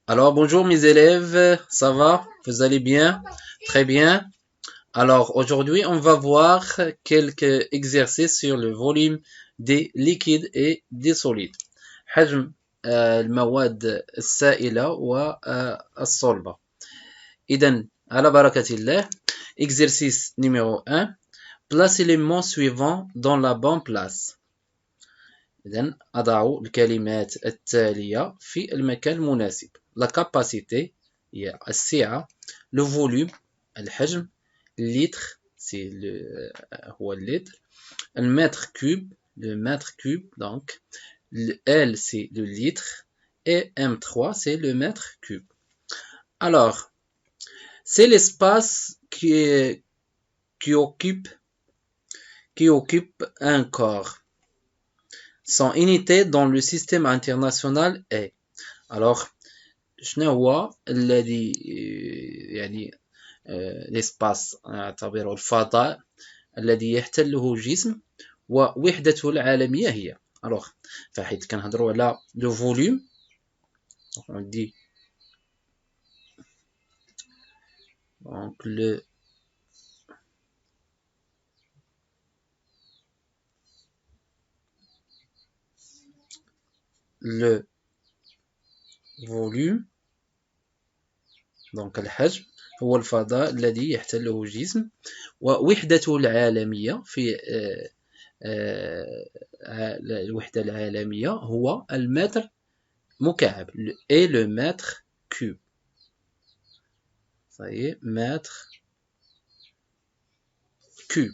Alors, bonjour mes élèves, ça va? Vous allez bien? Très bien. Alors, aujourd'hui, on va voir quelques exercices sur le volume des liquides et des solides. حجم المواد السائلة والصلبة. إذن على بركة الله. Exercice numéro 1. Placez les mots suivants dans la bonne place. إذن أضع الكلمات التالية في المكان المناسب. La capacité هي السعة. Le volume الحجم. Litre c'est هو اللتر. Le mètre cube le mètre cube donc. Le L c'est le litre et M3 c'est le mètre cube. Alors, c'est l'espace qui occupe un corps. Son unité dans le système international est. Alors, شنو هو الذي يعني l'espace نعتبره الفضاء الذي يحتله جسم ووحدته العالمية هي. Alors, فحيت كنهضروا على le volume on dit donc le volume donc الحجم هو الفضاء الذي يحتله الجسم ووحدته العالمية في الوحدة العالمية هو المتر مكعب et le mètre cube. Ça y est, mètre cube.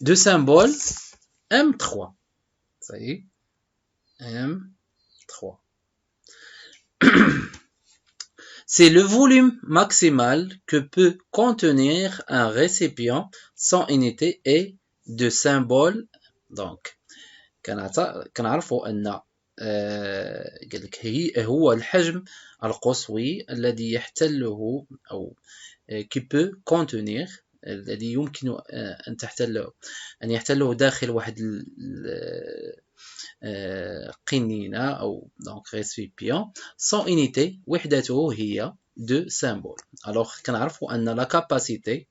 De symbole M3. Ça y est, M3. C'est le volume maximal que peut contenir un récipient sans unité et de symbole. Donc, كنعرفوا أن قال لك هو الحجم القصوي الذي يحتله أو qui peut contenir الذي يمكن أن يحتله داخل واحد قنينة أو donc récipient sans unité وحدته هي de symbole. Alors كنعرفوا أن la capacité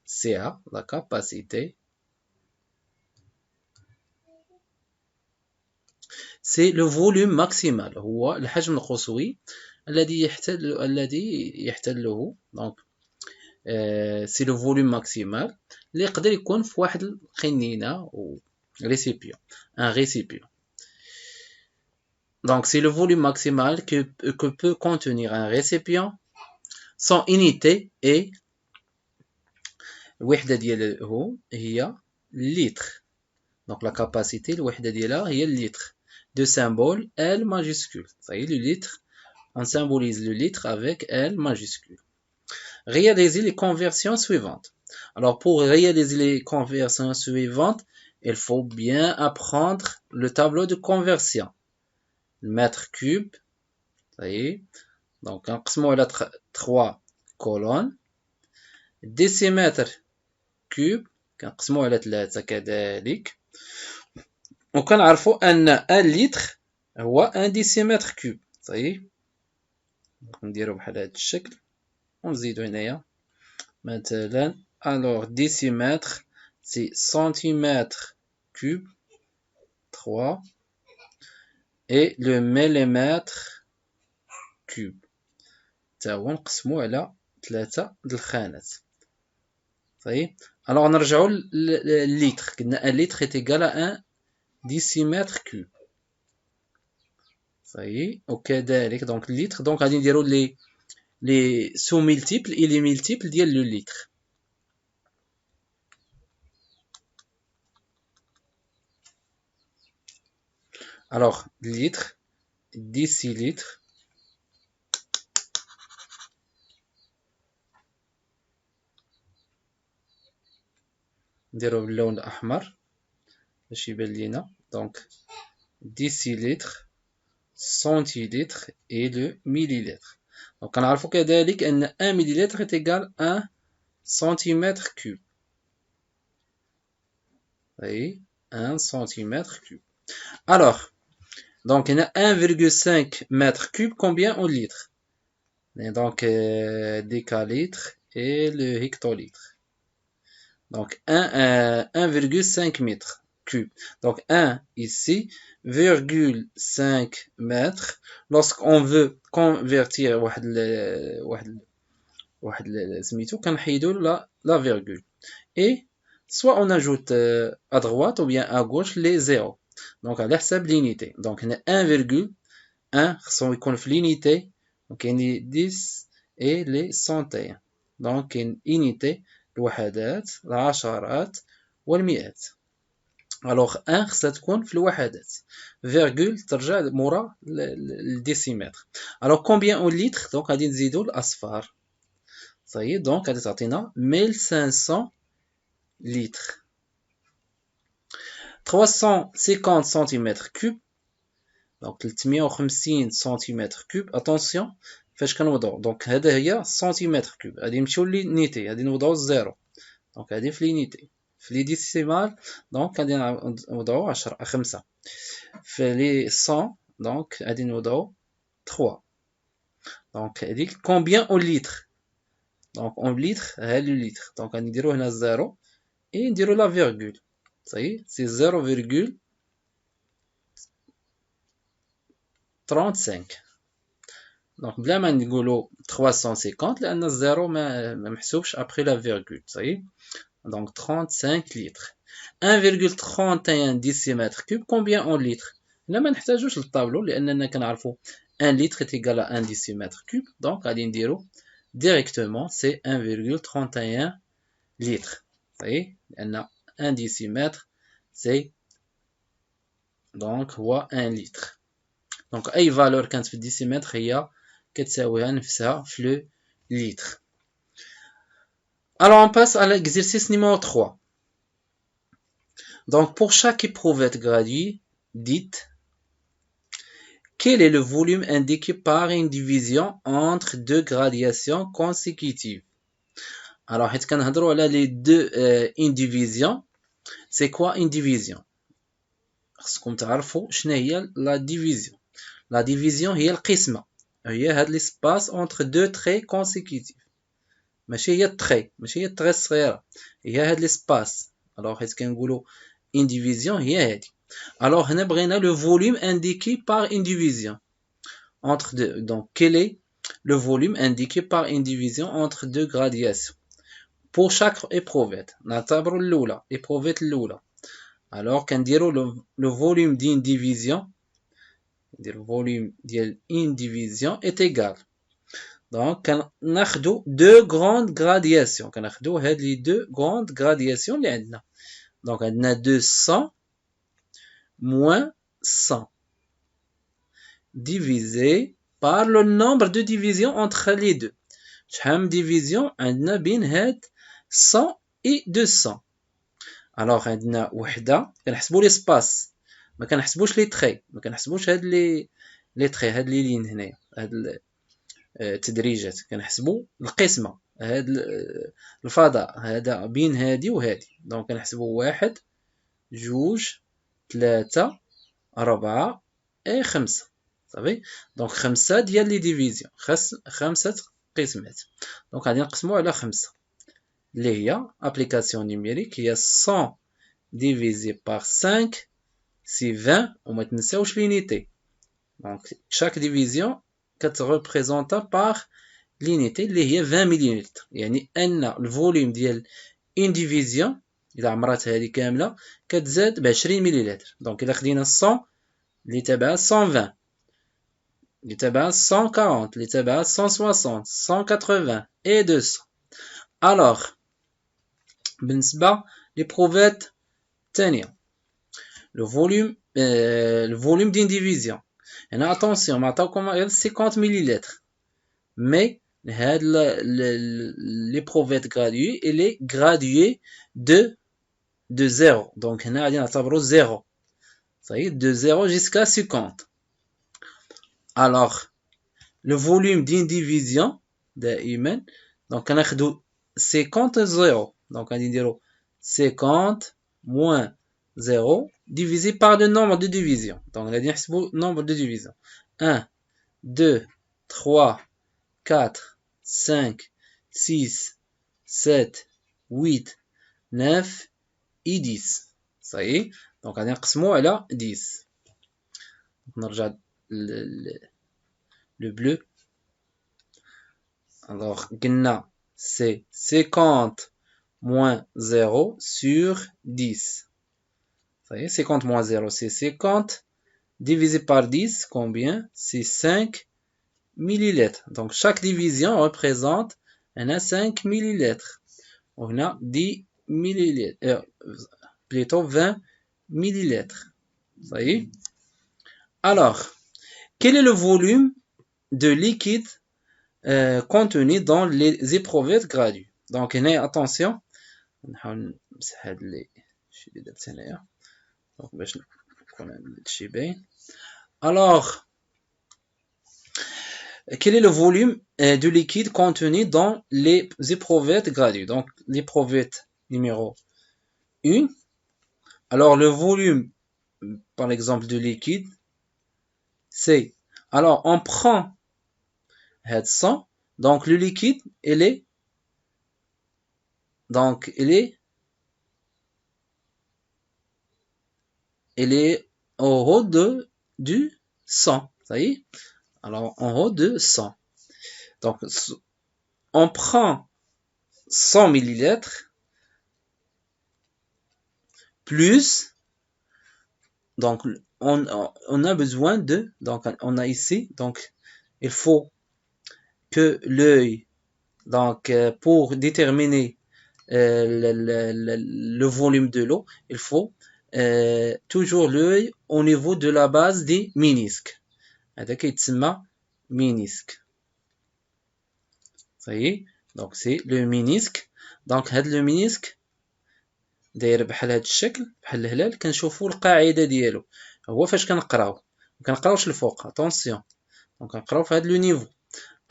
CA la capacité c'est le volume maximal هو الحجم القصوي الذي يحتله donc c'est le volume maximal اللي يقدر يكون في واحد القنينة أو récipient un récipient. Donc c'est le volume maximal que peut contenir un récipient sans unité et الوحدة ديالو هي litre. Donc la capacité الوحدة ديالها هي litre de symbole L majuscule. Ça y est, le litre, on symbolise le litre avec L majuscule. Réalisez les conversions suivantes. Alors pour réaliser les conversions suivantes, il faut bien apprendre le tableau de conversion. Le mètre cube, ça y est. Donc نقسمو على 3 colonnes. décimètre cube كنقسمو على 3 كذلك. وكنعرفوا أن 1 litre هو 1 décimètre cube. ça y est. نديرو بحال هذا الشكل ونزيدو هنايا مثلا alors décimètre c'est centimètre cube 3 et le millimètre cube تا هو نقسمو على 3 د الخانات. صافي alors نرجعو للليتر. قلنا 1 litre est égal à 1 décimètre cube. صافي وكذلك donc الليتر donc غادي نديرو les sous-multiples et les multiples ديال le litre. Alors litre décilitre نديرو باللون الأحمر باش يبان لينا donc décilitre centilitre et le millilitre. Donc كنعرفو كذلك أن 1 millilitre est égal à 1 centimètre cube. Oui. 1 cm3. Alors, donc il y a 1,5 m3, combien en litres? Et donc, décalitre et le hectolitre. Donc, 1,5 mètres cubes. Donc, 1 ici, 0,5 mètres. Lorsqu'on veut convertir la virgule. Et soit on ajoute à droite ou bien à gauche les zéros. Donc, à l'hsab l'unité. Donc, on a 1,1 sont l'unité. Donc, il y a 10 et les centaines. Donc, une unité, الوحدات, العشرات, والمئات. Alors, 1 ستكون في الوحدات. Virgule ترجع مورا الديسيمتر. Alors, combien en litres? Donc, غادي نزيدو الأصفار. صحيح. Donc, غادي تعطينا 1500 litres. 350 cm3. Donc 350 cm3. Attention, فاش كنوضعو دونك هذا هي سنتيمتر كوب. غادي نمشيو للنيتي، غادي نوضعو الزيرو. دونك هادي في لينيتي. في لي ديسيمال دونك غادي نوضعو 5. في لي 100 دونك غادي نوضعو 3. دونك هاديك كومبيان اون لتر. دونك اون لتر ها لو لتر. دونك غادي نديرو هنا الزيرو اي نديرو لا فيرغول. صافي سي 0,35. دونك بلا ما نقولو 350 لان الزيرو ما محسوبش ابري لا فيرغول. صافي دونك 35 لتر. 1,31 décimètre cube combien en litres؟ هنا ما نحتاجوش للطابلو لاننا كنعرفو 1 litre est égal à 1 décimètre cube. دونك غادي نديرو directement c'est 1,31 litres. صافي لان 1 décimètre c'est donc هو 1 litre. دونك اي فالور كانت في الديسيمتر هي كتساويها نفسها في لو litre. Alors on passe à l'exercice numéro 3. Donc pour chaque éprouvette graduée, dites quel est le volume indiqué par une division entre deux gradations consécutives. Alors حيت كنهضروا على les deux une division. C'est quoi une division؟ خصكم تعرفوا شنو هي la division. La division هي القسمة. هي هاد l'espace entre deux traits consécutifs. ماشي هي التري، ماشي هي التري الصغيرة، هي هاد ليسباس. الوغ حيت كنقولو une division هي هادي. الوغ هنا بغينا le volume indiqué par une division entre deux. Donc quel est le volume indiqué par une division entre deux gradations pour chaque éprouvette؟ نعتبرو الأولى éprouvette الأولى. الوغ كنديرو le volume d'une division. ندير volume ديال une division est égal. Donc, كناخدو deux grandes gradations. كناخدو هاد لي deux grandes gradations اللي عندنا. Donc, عندنا 200 moins 100 divisé par le nombre de divisions entre les deux. شحال من division عندنا بين هاد 100 et 200. Alors, عندنا وحدة كنحسبو l'espace. ما كنحسبوش لي تري. ما كنحسبوش هاد لي تري، هاد لي لين هنايا. هاد تدريجات كنحسبوا القسمه. هاد الفضاء هذا بين هادي وهادي. دونك كنحسبوا 1 2 3 4 اي 5. صافي دونك 5 ديال لي ديفيزيون، 5 قسمات. دونك غادي نقسموا على 5 اللي هي ابليكاسيون نيميريك هي 100 divisé par 5 c'est 20. وما تنساوش l'unité. Donc chaque division représentée par l'unité اللي هي 20 مليلتر. يعني ان الفوليوم ديال une division اذا عمرات هذه كامله كتزاد ب 20 مليلتر. دونك الا خدينا 100 اللي تبعها 120 اللي تبعها 140 اللي تبعها 160 180 et 200. alors بالنسبه للبروفيت الثانيه le volume d'une division. هنا attention معطاوكم غير 50 مليلتر. mais هاد l'éprouvette graduée elle est graduée de 0. donc هنا غادي نعتبرو 0. صحيح de 0 jusqu'à 50. alors le volume d'une division دائما donc كناخدو 50 0. donc غادي نديرو 50 moins 0 divisé par le nombre de divisions. Donc, on a dit le nombre de divisions. 1, 2, 3, 4, 5, 6, 7, 8, 9 et 10. Ça y est. Donc, on a نقسمو على 10. نرجع le bleu. Alors, قلنا c'est 50 moins 0 sur 10. Ça y est, 50 moins 0, c'est 50. Divisé par 10, combien? C'est 5 millilitres. Donc, chaque division représente 5 millilitres. On a 10 millilitres. Plutôt 20 millilitres. Ça y est. Alors, quel est le volume de liquide contenu dans les éprouvettes graduées? Donc, attention. نحاول نمسح هاد الشيء اللي درت هنايا دونك باش نكون هادشي باين. Alors, quel est le volume de liquide contenu dans les éprouvettes graduées? Donc, l'éprouvette numéro 1. Alors, le volume, par exemple, de liquide, c'est... Alors, on prend 100. Donc, le liquide, il est... Donc, il est au haut du 100. Ça y est? Alors, en haut de 100. Donc, on prend 100 millilitres plus, donc, on a besoin de, donc, on a ici, donc, il faut que l'œil, donc, pour déterminer le volume de l'eau, il faut toujours l'œil au niveau de la base des ménisques. هذا كيتسمى ménisque. Ça y est, donc c'est le ménisque. donc هذا le ménisque داير بحال هذا الشكل بحال الهلال. كنشوفوا القاعده ديالو هو فاش كنقراو مكنقراوش الفوق. attention donc كنقراو في هذا لو نيفو.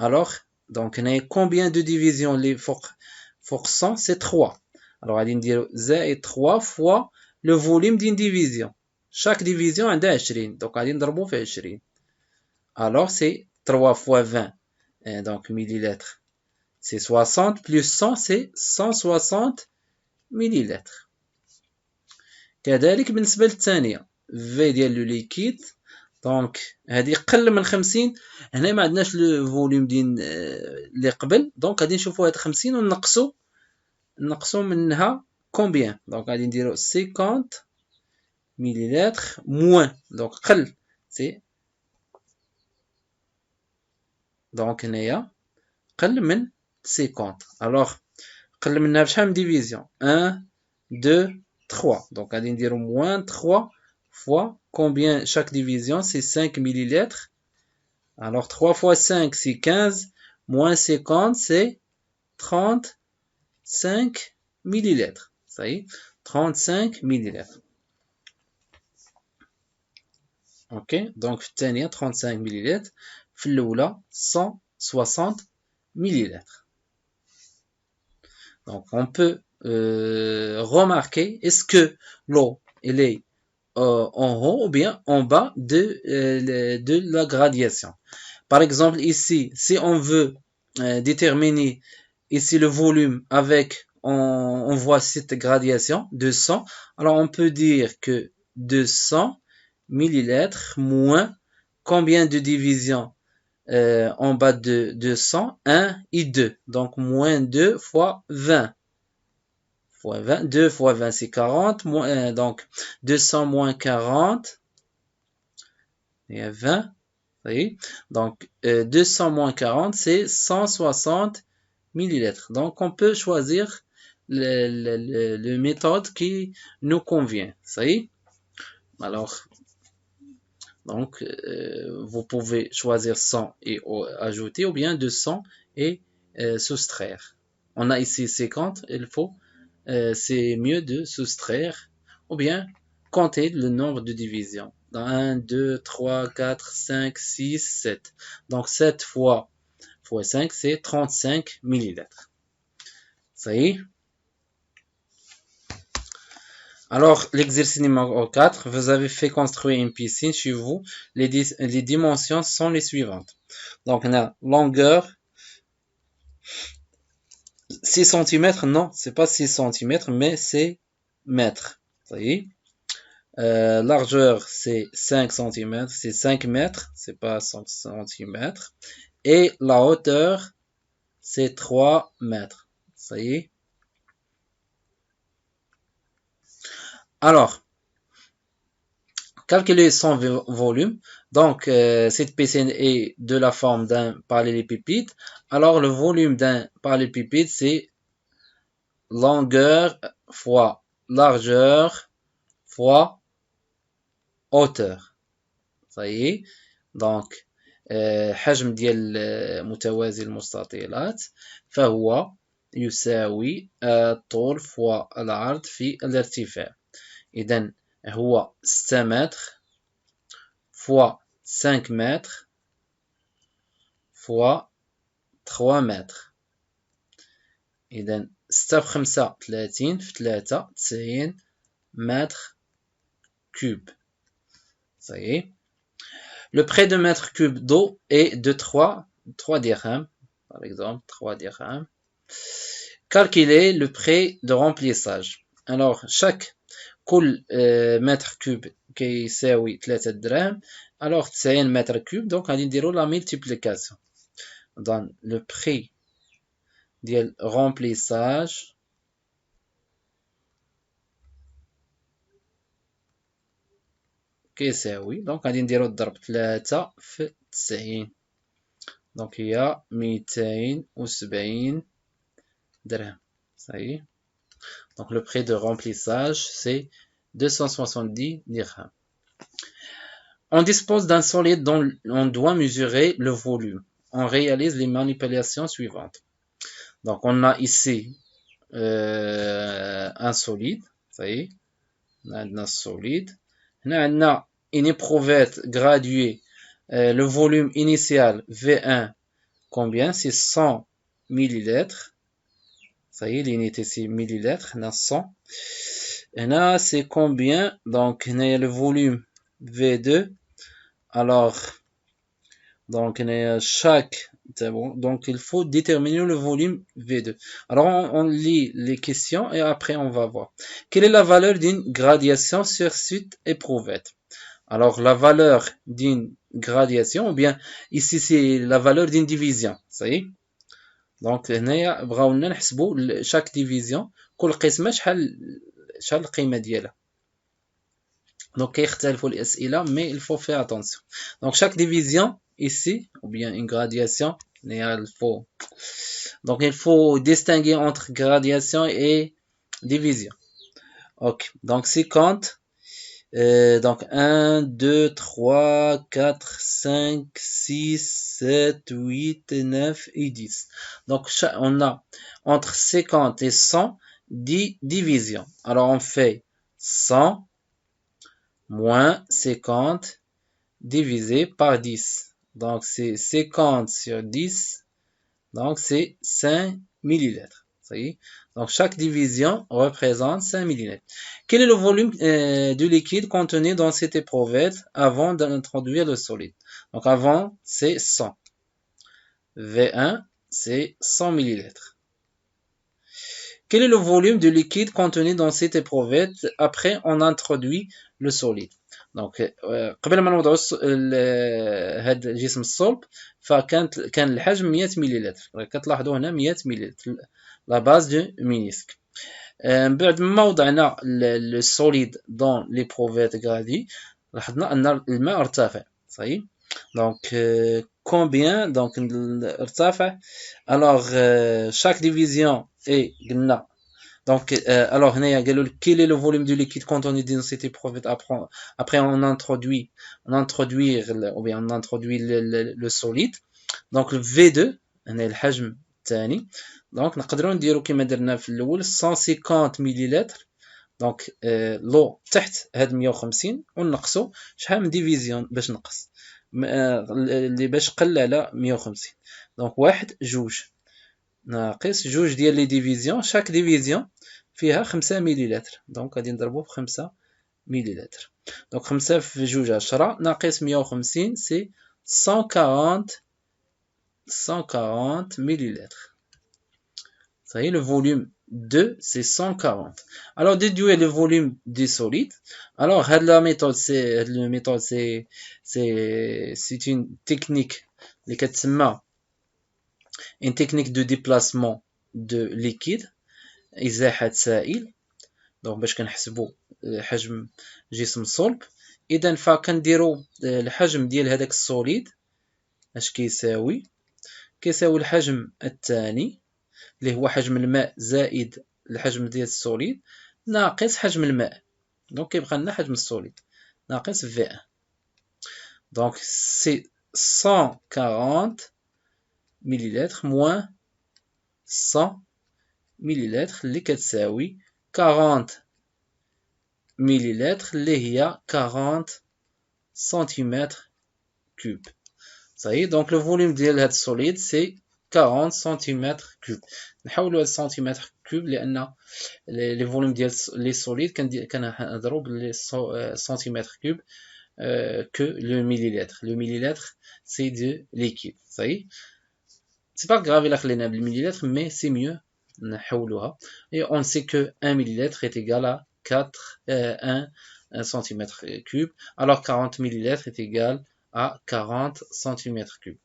alors donc هنايا combien de divisions اللي فوق 100 c'est 3. alors غادي نديرو زائد 3 fois le volume d'une division. chaque division عندها 20 donc غادي نضربو في 20. alors c'est 3 fois 20 donc millilitres c'est 60 plus 100 c'est 160 millilitres. كذلك بالنسبة للثانية V ديال لو ليكيد دونك هذه قل من 50. هنا ما عندناش لو فوليوم ديال اللي قبل دونك غادي نشوفوا هاد 50 ونقصوا منها كومبيان. دونك غادي نديرو 50 millilitres موان دونك قل سي دونك هنايا قل من 50. alors قل منها بشحال من ديفيزيون 1 2 3. donc غادي نديرو moins 3 fois combien chaque division c'est 5 millilitres. alors 3 fois 5 c'est 15 moins 50 c'est 35 millilitres. ça y est 35 millilitres. ok donc في الثانية 35 millilitres في الأولى 160 millilitres. donc on peut remarquer est-ce que l'eau elle est en haut ou bien en bas de la gradation. Par exemple ici si on veut déterminer ici le volume avec on voit cette gradation de 100. alors on peut dire que 200 millilitres moins combien de divisions en bas de 200 1 et 2. donc moins 2 fois 20 fois 20. 2 fois 20 c'est 40 donc 200 moins 40 il y a 20. Oui. donc 200 moins 40 c'est 160 millilitres. donc on peut choisir le méthode qui nous convient. ça y est. alors donc vous pouvez choisir 100 et ajouter ou bien 200 et soustraire. on a ici 50. il faut c'est mieux de soustraire ou bien compter le nombre de divisions. 1, 2, 3, 4, 5, 6, 7. donc 7 fois 5 c'est 35 millilitres. ça y est. Alors, l'exercice numéro 4, vous avez fait construire une piscine chez vous. Les dimensions sont les suivantes. Donc, on a longueur 6 cm. Non, c'est pas 6 cm, mais c'est mètres. Vous voyez? Largeur, c'est 5 cm. C'est 5 mètres. C'est pas 5 cm. Et la hauteur, c'est 3 mètres. Ça y est? Alors, calculer son volume. Donc, cette piscine est de la forme d'un parallélépipède. Alors, le volume d'un parallélépipède, c'est longueur fois largeur fois hauteur. Ça y est. Donc, حجم ديال متوازي المستطيلات فهو يساوي الطول فوا العرض في الارتفاع. إذا هو 6 متر fois 5 mètres fois 3 mètres. إذا 6 في 5 30 في 3 90 mètres cubes. Ça y est. Le prix de mètre cube d'eau est de 3 dirhams, par exemple, 3 dirhams. Calculer le prix de remplissage. Alors, chaque كل متر كوب كيساوي 3 دراهم. Alors 90 متر كوب. Donc غادي نديرو لا multiplication. Donc le prix ديال remplissage كيساوي. Donc غادي نديرو ضرب 3 في 90. Donc هي 270 درهم. Ça y est. Donc le prix de remplissage c'est 270 dirhams. On dispose d'un solide dont on doit mesurer le volume. On réalise les manipulations suivantes. Donc on a ici un solide. Ça y est. On a un solide. On a une éprouvette graduée. Le volume initial V1, combien? C'est 100 millilitres. Ça y est, l'unité c'est millilitres. On a 100. Et là, c'est combien? Donc, on a le volume V2. Alors, donc, on a chaque, donc il faut déterminer le volume V2. Alors, on lit les questions et après on va voir. Quelle est la valeur d'une gradation sur cette éprouvette? Alors, la valeur d'une gradation, ou bien ici c'est la valeur d'une division. Ça y est? Donc, هنايا بغاونا نحسبوا chaque division كل قسمة شحال القيمة ديالها. Donc, كيختلفوا الأسئلة, mais il faut faire attention. Donc, chaque division ici, ou bien une gradation, donc il faut distinguer entre gradation et division. Ok, donc 50. Donc 1, 2, 3, 4, 5, 6, 7, 8, 9 et 10. Donc on a entre 50 et 100 10 divisions. Alors on fait 100 moins 50 divisé par 10. Donc c'est 50 sur 10. Donc c'est 5 millilitres. Ça y est. Donc chaque division représente 5 millilitres. Quel est le volume du liquide contenu dans cette éprouvette avant d'introduire le solide? Donc avant c'est 100. V1 c'est 100 millilitres. Quel est le volume du liquide contenu dans cette éprouvette après on introduit le solide? دونك قبل ما نوضعوا هاد الجسم الصلب كان الحجم 100 مليلتر. كتلاحظوا هنا 100 مليلتر لا باز دو مينيسك. من بعد ما وضعنا لو سوليد دون لي بروفيت غادي لاحظنا ان الماء ارتفع. صحيح. دونك كومبيان دونك ارتفع. الوغ شاك ديفيزيون اي قلنا. Donc, alors, quel est le volume du liquide contenu dans cette éprouvette? Après, on introduit le solide. Donc, le V2, هنا الحجم الثاني. Donc, نقدروا نديروا كما درنا في الأول 150 مليلتر. Donc, لو تحت هاد 150 ونقصوا شحال من ديفيزيون باش نقص اللي باش قل على 150. Donc, واحد جوج ناقص جوج ديال لي ديفيزيون. chaque division فيها 5 مليلتر. دونك غادي نضربو ب5 مليلتر. دونك 5 في 2 ناقص 150 سي 140 millilitres. Ça y est, le volume 2, c'est 140. Alors, déduire le volume du solide. Alors, la méthode, c'est une technique, une technique de déplacement de liquide. إزاحة سائل. دونك باش كنحسبوا حجم جسم صلب. إذا فكنديروا الحجم ديال هذاك السوليد اش كيساوي الحجم الثاني اللي هو حجم الماء زائد الحجم ديال السوليد ناقص حجم الماء. دونك كيبقى لنا حجم السوليد ناقص V1. دونك سي 140 مليلتر موان 100 مليلتر اللي كتساوي 40 مليلتر اللي هي 40 سنتيمتر كوب. صحيح. دونك لو فوليوم ديال هاد السوليد سي 40 سنتيمتر كوب. نحولوا هاد السنتيمتر كوب لان لي فوليوم ديال لي سوليد كنهضروا باللي سنتيمتر كوب que le millilitre. Le millilitre, c'est de liquide. Ça y est. C'est pas grave, il a خلينا بالمليلتر, mais c'est mieux. نحولوها. Et on sait que 1 millilitre est égal à 1 centimètre cube. Alors 40 millilitres est égal à 40 centimètres cubes.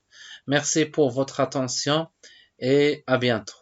Merci pour votre attention et à bientôt.